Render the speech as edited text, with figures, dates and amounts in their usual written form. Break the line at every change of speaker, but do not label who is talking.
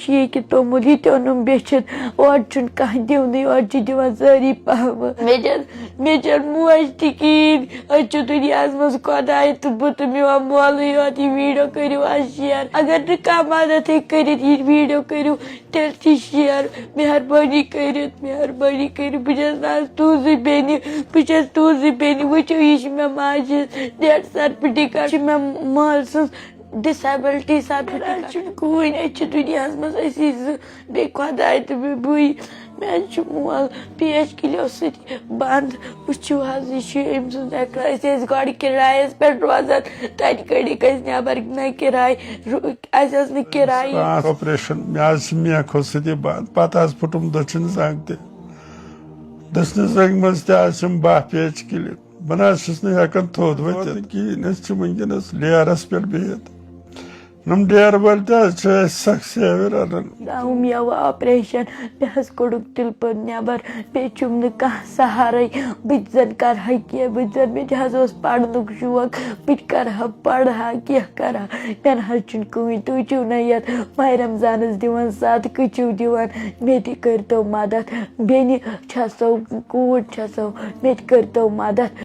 یہ تومل یہ تونم بیچت اور کھانا دونی اور دان ساری پہ مے چل موج تکین اچھو دنیا مز خدائے تو بت میون مول یوت یہ ویڈیو کرو شیئر اگر نہ کھانا مدد کرت یہ ویڈیو کرو تیل تھی شیئر مہربانی کرت بہت تُہنٛزٕے بیٚنہِ بہٕ تُہنٛزٕے بیٚنہِ وٕچھو یہ مے ماجہِ ڈیتھ سرٹِفکیٹ مے مٲلۍ سٕنٛز ڈسیبلٹی سرٹِفکیٹ کٕہٕنۍ أسۍ دُنیاہس منٛز أسی زٕ بیٚیہِ خۄداے تہٕ بیٚیہِ بٕے مےٚ مول پیش کِلیو سۭتۍ بنٛد وٕچھِو حظ یہِ چھُ أمۍ سُنٛد اَسہِ ٲسۍ گۄڈٕ کِرایَس پٮ۪ٹھ روزان تَتہِ کٔڑِکھ أسۍ نٮ۪بر نہ کِراے اَسہِ ٲس نہٕ کِراے
آپریشن مےٚ حظ چھِ میکھو سۭتی بنٛد پتہٕ حظ پھُٹُم دٔچھِنۍ زنٛگ تہِ دٔچھنہِ زنٛگہِ منٛز تہِ حظ چھِم 12 پیچ کِلِپ بہٕ نہ حظ چھُس نہٕ ہٮ۪کان تھوٚد ؤتھِتھ کِہیٖنۍ أسۍ چھِ وٕنکٮ۪نس ڈیرس پٮ۪ٹھ بِہِتھ یِم ڈیرٕ وٲلۍ تہِ حظ چھِ اَسہِ سخ سیوِ رٹان
داوُم یوٕ آپریشن مےٚ حظ کوٚڑُکھ تِلہٕ پٔٹ نٮ۪بر بیٚیہِ چھُم نہٕ کانٛہہ سہارے بہٕ تہِ زن کرٕ ہا کینٛہہ بہٕ تہِ زن مےٚ تہِ حظ اوس پرنُک شوق بہٕ تہِ کرٕ ہا پرٕ ہا کینٛہہ کرٕ ہا مےٚ نہ حظ چھُنہٕ کٕہٕنۍ تُہۍ چھِو نہ یتھ ماہِ رمضانس دِوان صدقہٕ چھِو دِوان مےٚ تہِ کٔرۍتو مدد بیٚنہِ چھسو کوٗر چھسو مےٚ تہِ کٔرۍتو مدد